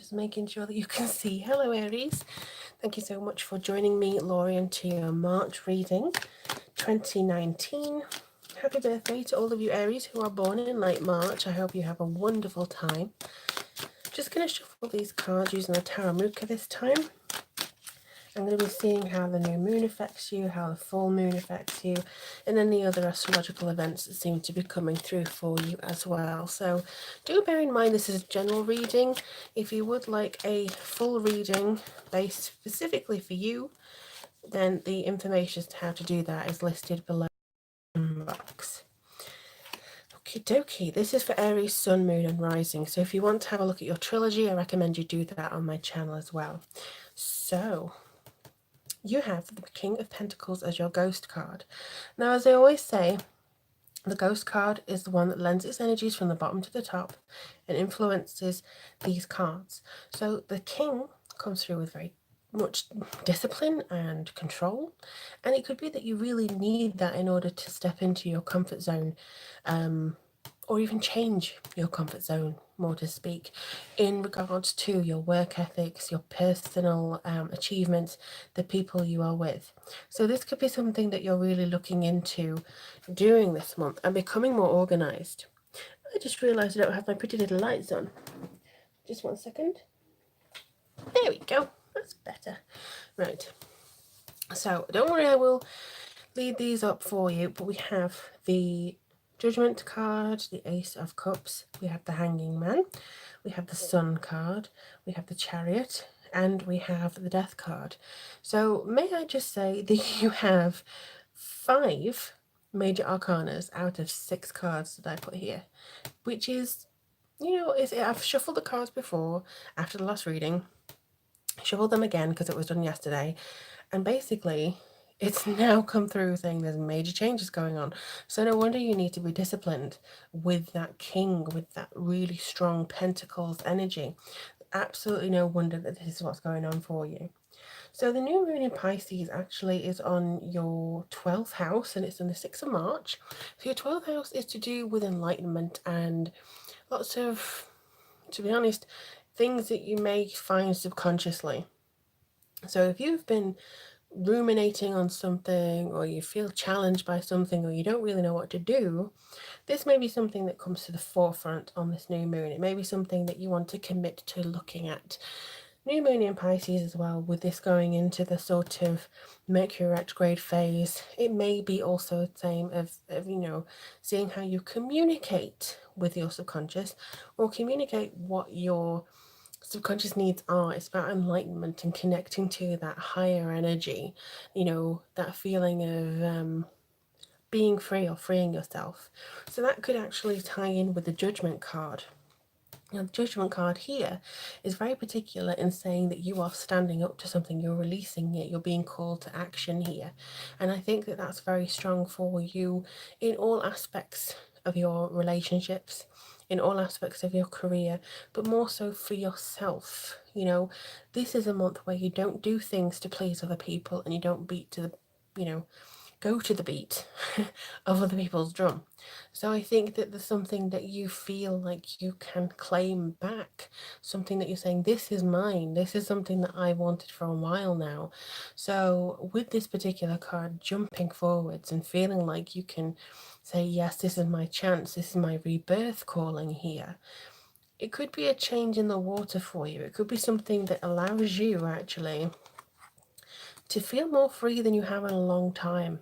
just making sure that you can see. Hello Aries, thank you so much for joining me, Lorian, to your March reading 2019. Happy birthday to all of you Aries who are born in late March. I hope you have a wonderful time. Just going to shuffle these cards using the Taramuka this time. I'm going to be seeing how the new moon affects you, how the full moon affects you, and any other astrological events that seem to be coming through for you as well. So do bear in mind this is a general reading. If you would like a full reading based specifically for you, then the information as to how to do that is listed below in the box. Okie dokie, this is for Aries, Sun, Moon and Rising. So if you want to have a look at your trilogy, I recommend you do that on my channel as well. So you have the King of Pentacles as your ghost card. Now, as I always say, the ghost card is the one that lends its energies from the bottom to the top and influences these cards. So the King comes through with very much discipline and control, and it could be that you really need that in order to step into your comfort zone, or even change your comfort zone, more to speak, in regards to your work ethics, your personal achievements, the people you are with. So this could be something that you're really looking into doing this month and becoming more organized. I just realized I don't have my pretty little lights on. Just 1 second. There we go. That's better. Right. So don't worry, I will lead these up for you, but we have the Judgment card, the Ace of Cups, we have the Hanging Man, we have the Sun card, we have the Chariot, and we have the Death card. So may I just say that you have 5 major arcanas out of 6 cards that I put here, which is, you know, I've shuffled the cards before after the last reading, shuffled them again because it was done yesterday, and basically it's now come through saying there's major changes going on. So no wonder you need to be disciplined with that King, with that really strong Pentacles energy. Absolutely no wonder that this is what's going on for you. So the new moon in Pisces actually is on your 12th house, and it's on the 6th of March. So your 12th house is to do with enlightenment and lots of, to be honest, things that you may find subconsciously. So if you've been ruminating on something, or you feel challenged by something, or you don't really know what to do, this may be something that comes to the forefront on this new moon. It may be something that you want to commit to looking at. New moon in Pisces as well, with this going into the sort of Mercury retrograde phase, it may be also the same of you know, seeing how you communicate with your subconscious, or communicate what your subconscious needs are. It's about enlightenment and connecting to that higher energy, you know, that feeling of being free or freeing yourself. So that could actually tie in with the Judgment card. Now, the Judgment card here is very particular in saying that you are standing up to something, you're releasing it, you're being called to action here. And I think that that's very strong for you in all aspects of your relationships, in all aspects of your career, but more so for yourself. You know, this is a month where you don't do things to please other people, and you don't beat to the, you know, go to the beat of other people's drum. So I think that there's something that you feel like you can claim back, something that you're saying, this is mine, this is something that I wanted for a while now. So with this particular card, jumping forwards and feeling like you can say, yes, this is my chance, this is my rebirth calling here. It could be a change in the water for you. It could be something that allows you actually to feel more free than you have in a long time.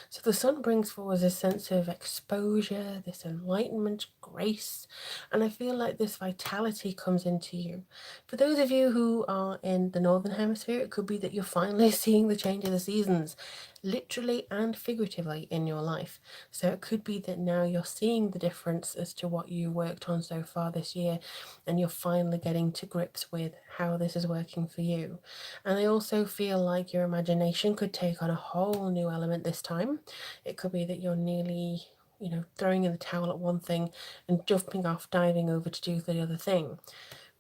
So the sun brings forward this sense of exposure, this enlightenment, grace, and I feel like this vitality comes into you. For those of you who are in the Northern Hemisphere, it could be that you're finally seeing the change of the seasons, literally and figuratively in your life. So it could be that now you're seeing the difference as to what you worked on so far this year, and you're finally getting to grips with how this is working for you. And I also feel like your imagination could take on a whole new element this time. It could be that you're nearly, you know, throwing in the towel at one thing and jumping off, diving over to do the other thing.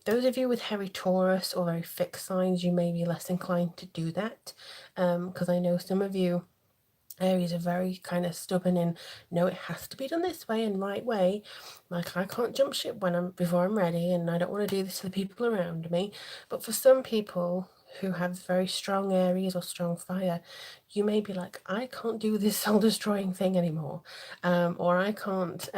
Those of you with heavy Taurus or very fixed signs, you may be less inclined to do that, because I know some of you Aries are very kind of stubborn in, no, it has to be done this way and right way. Like, I can't jump ship before I'm ready, and I don't want to do this to the people around me. But for some people who have very strong Aries or strong fire, you may be like, I can't do this soul-destroying thing anymore, or I can't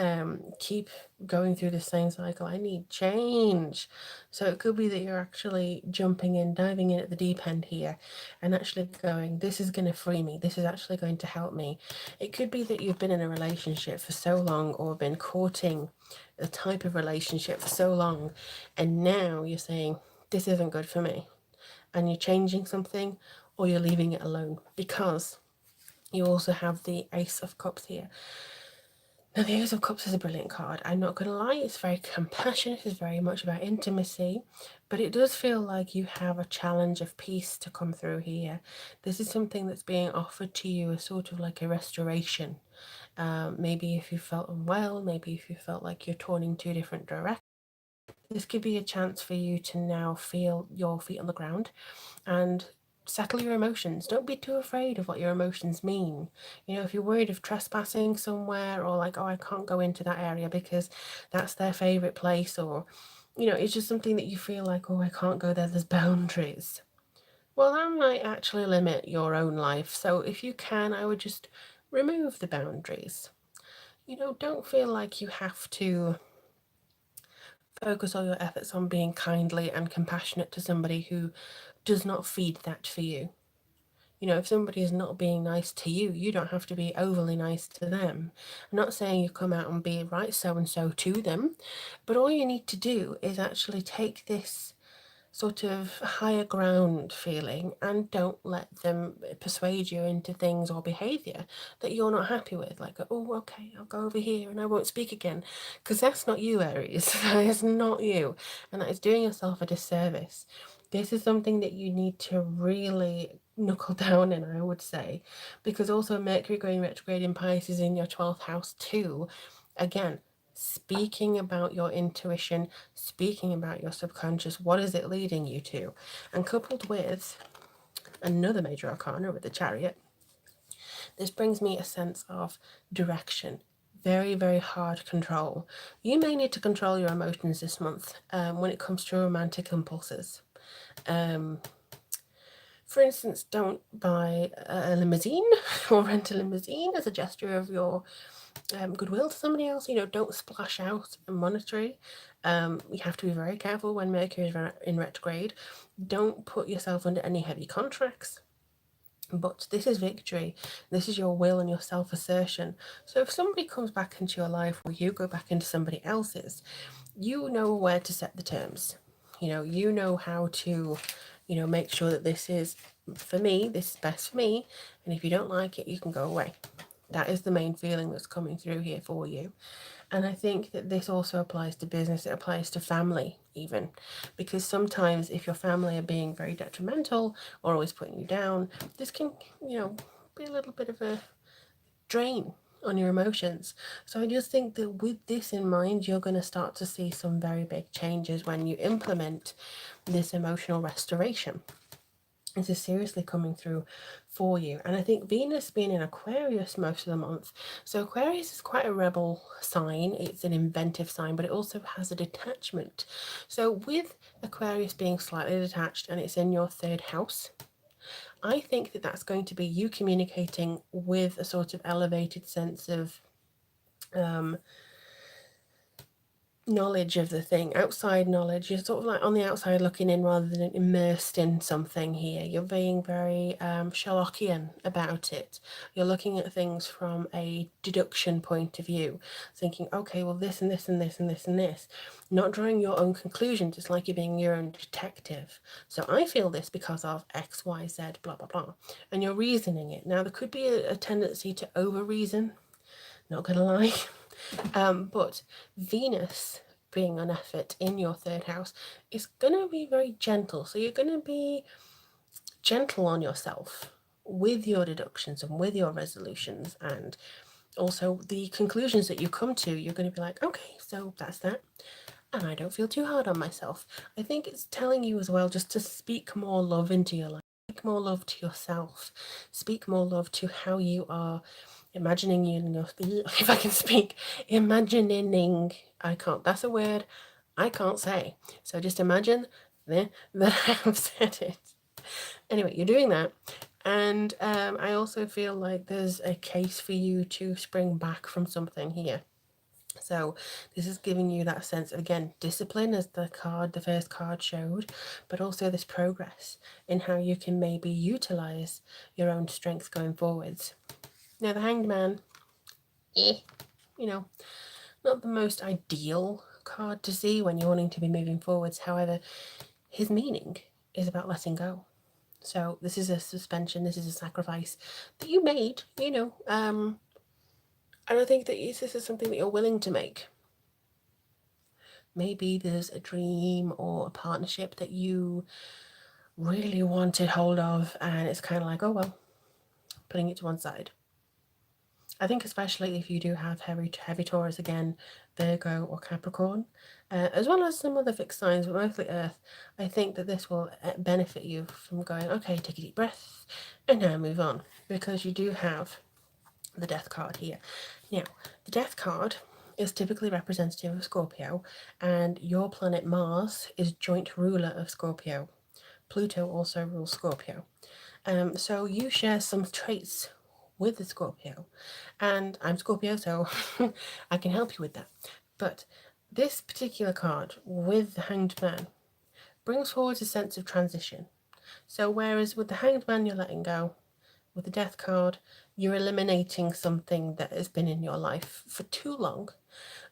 keep going through the same cycle. I need change. So it could be that you're actually jumping in, diving in at the deep end here, and actually going, this is going to free me. This is actually going to help me. It could be that you've been in a relationship for so long, or been courting a type of relationship for so long, and now you're saying, this isn't good for me, and you're changing something, or you're leaving it alone, because you also have the Ace of Cups here. Now, the Ace of Cups is a brilliant card. I'm not going to lie, it's very compassionate, it's very much about intimacy, but it does feel like you have a challenge of peace to come through here. This is something that's being offered to you as sort of like a restoration. Maybe if you felt unwell, maybe if you felt like you're torn in two different directions, this could be a chance for you to now feel your feet on the ground and settle your emotions. Don't be too afraid of what your emotions mean. You know, if you're worried of trespassing somewhere, or like, oh, I can't go into that area because that's their favorite place, or, you know, it's just something that you feel like, oh, I can't go there, there's boundaries. Well, that might actually limit your own life. So if you can, I would just remove the boundaries. You know, don't feel like you have to focus all your efforts on being kindly and compassionate to somebody who does not feed that for you. You know, if somebody is not being nice to you, you don't have to be overly nice to them. I'm not saying you come out and be right so and so to them, but all you need to do is actually take this sort of higher ground feeling and don't let them persuade you into things or behavior that you're not happy with. Like, oh, okay, I'll go over here and I won't speak again. Because that's not you, Aries. That is not you. And that is doing yourself a disservice. This is something that you need to really knuckle down in, I would say. Because also Mercury going retrograde in Pisces in your 12th house too. Again, speaking about your intuition, speaking about your subconscious, what is it leading you to? And coupled with another major arcana with the Chariot, this brings me a sense of direction. Very, very hard control. You may need to control your emotions this month when it comes to romantic impulses. For instance, don't buy a limousine or rent a limousine as a gesture of your goodwill to somebody else. You know, don't splash out monetary. You have to be very careful when Mercury is in retrograde. Don't put yourself under any heavy contracts. But this is victory. This is your will and your self-assertion. So if somebody comes back into your life, or you go back into somebody else's, you know where to set the terms. You know how to, make sure that this is for me, this is best for me, and if you don't like it, you can go away. That is the main feeling that's coming through here for you. And I think that this also applies to business, it applies to family even, because sometimes if your family are being very detrimental or always putting you down, this can, be a little bit of a drain on your emotions. So I just think that with this in mind, you're going to start to see some very big changes when you implement this emotional restoration. This is seriously coming through for you. And I think Venus being in Aquarius most of the month. So Aquarius is quite a rebel sign. It's an inventive sign, but it also has a detachment. So with Aquarius being slightly detached and it's in your third house, I think that that's going to be you communicating with a sort of elevated sense of knowledge of the thing, outside knowledge. You're sort of like on the outside looking in rather than immersed in something here. You're being very Sherlockian about it. You're looking at things from a deduction point of view, thinking, okay, well, this and this and this and this and this. Not drawing your own conclusions. It's like you're being your own detective. So I feel this because of X, Y, Z, blah, blah, blah. And you're reasoning it. Now, there could be a tendency to over-reason, not gonna lie. But Venus being an effort in your third house is going to be very gentle. So you're going to be gentle on yourself with your deductions and with your resolutions, and also the conclusions that you come to. You're going to be like, okay, so that's that. And I don't feel too hard on myself. I think it's telling you as well just to speak more love into your life. speak more love to yourself. Speak more love to how you are imagining if I can speak, imagining, that's a word I can't say. So just imagine that I have said it. Anyway, you're doing that. And I also feel like there's a case for you to spring back from something here. So this is giving you that sense of, again, discipline, as the first card showed, but also this progress in how you can maybe utilize your own strength going forwards. Now the Hanged Man, not the most ideal card to see when you're wanting to be moving forwards. However, his meaning is about letting go. So this is a suspension, this is a sacrifice that you made, and I think that this is something that you're willing to make. Maybe there's a dream or a partnership that you really wanted hold of, and it's kind of like, oh well, putting it to one side. I think especially if you do have heavy Taurus again, Virgo or Capricorn, as well as some other fixed signs, but mostly Earth, I think that this will benefit you from going, okay, take a deep breath, and now move on, because you do have the Death card here. Now, the Death card is typically representative of Scorpio, and your planet Mars is joint ruler of Scorpio. Pluto also rules Scorpio. So you share some traits with the Scorpio, and I'm Scorpio, so I can help you with that. But this particular card with the Hanged Man brings forward a sense of transition. So whereas with the Hanged Man you're letting go, with the Death card you're eliminating something that has been in your life for too long,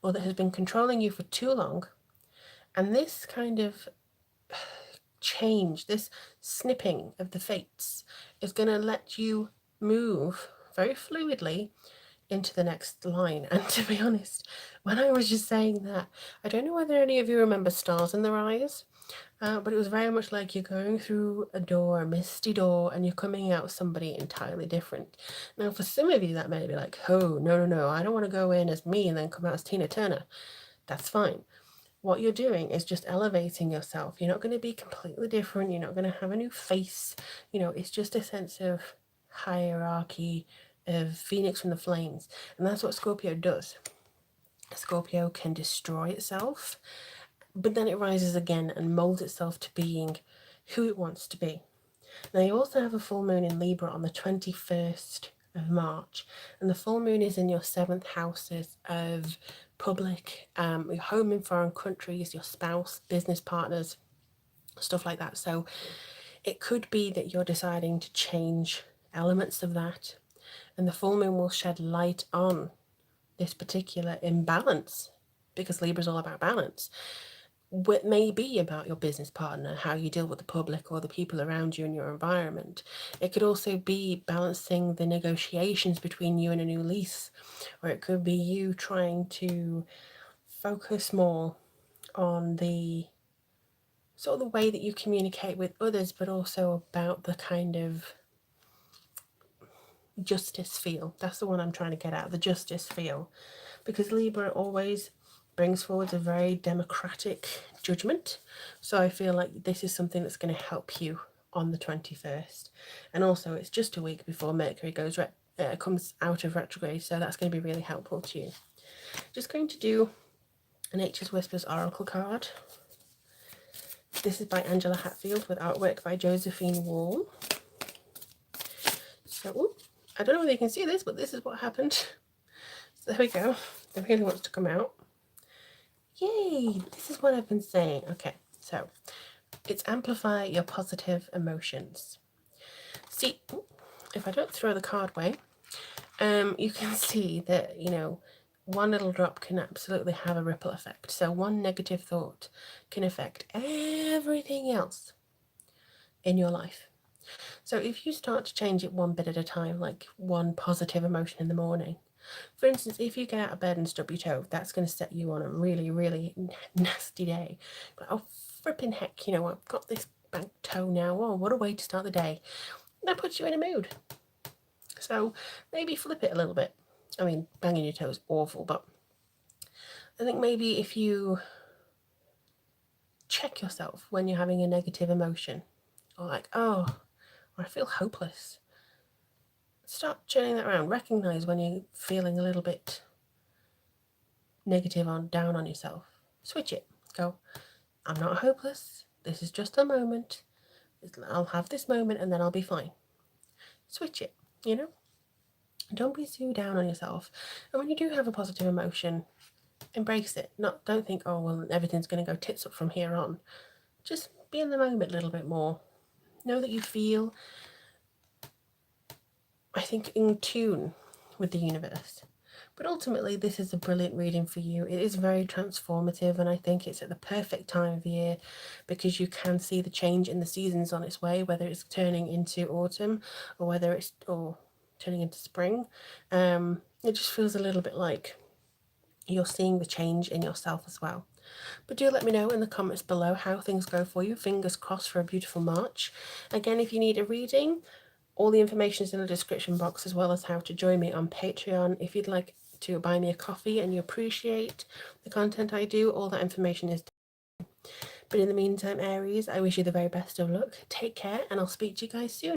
or that has been controlling you for too long, and this kind of change, this snipping of the fates, is going to let you move very fluidly into the next line. And to be honest, when I was just saying that, I don't know whether any of you remember Stars in Their Eyes, but it was very much like you're going through a door, a misty door, and you're coming out somebody entirely different. Now, for some of you, that may be like, oh, no, I don't want to go in as me and then come out as Tina Turner. That's fine. What you're doing is just elevating yourself. You're not going to be completely different. You're not going to have a new face. It's just a sense of hierarchy, of Phoenix from the flames. And that's what Scorpio does. Scorpio can destroy itself, but then it rises again and molds itself to being who it wants to be. Now, you also have a full moon in Libra on the 21st of March, and the full moon is in your 7th houses of public, your home in foreign countries, your spouse, business partners, stuff like that. So it could be that you're deciding to change elements of that, and the full moon will shed light on this particular imbalance, because Libra is all about balance. What may be about your business partner, how you deal with the public or the people around you in your environment. It could also be balancing the negotiations between you and a new lease, or it could be you trying to focus more on the sort of the way that you communicate with others, but also about the kind of justice feel. That's the one I'm trying to get at, the justice feel, because Libra always brings forward a very democratic judgment. So I feel like this is something that's going to help you on the 21st. And also it's just a week before Mercury comes out of retrograde, so that's going to be really helpful to you. Just going to do a Nature's Whispers Oracle card. This is by Angela Hatfield with artwork by Josephine Wall. So, I don't know whether you can see this, but this is what happened. So there we go. It really wants to come out. Yay! This is what I've been saying. Okay, so it's amplify your positive emotions. See, if I don't throw the card away, you can see that, one little drop can absolutely have a ripple effect. So one negative thought can affect everything else in your life. So if you start to change it one bit at a time, like one positive emotion in the morning, for instance, if you get out of bed and stub your toe, that's going to set you on a really, really nasty day. But oh, flipping heck, I've got this bad toe now. Oh, what a way to start the day. That puts you in a mood. So maybe flip it a little bit. I mean, banging your toe is awful, but I think maybe if you check yourself when you're having a negative emotion, or like, oh, or I feel hopeless. Start turning that around. Recognize when you're feeling a little bit negative on down on yourself. Switch it. Go, I'm not hopeless. This is just a moment. I'll have this moment and then I'll be fine. Switch it, you know? Don't be too down on yourself. And when you do have a positive emotion, embrace it. Don't think, oh well, everything's going to go tits up from here on. Just be in the moment a little bit more. Know that you feel, I think, in tune with the universe. But ultimately, this is a brilliant reading for you. It is very transformative, and I think it's at the perfect time of year because you can see the change in the seasons on its way, whether it's turning into autumn or whether it's turning into spring. It just feels a little bit like you're seeing the change in yourself as well. But do let me know in the comments below how things go for you. Fingers crossed for a beautiful March. Again, if you need a reading, all the information is in the description box, as well as how to join me on Patreon. If you'd like to buy me a coffee and you appreciate the content I do, all that information is down. But in the meantime, Aries, I wish you the very best of luck. Take care, and I'll speak to you guys soon.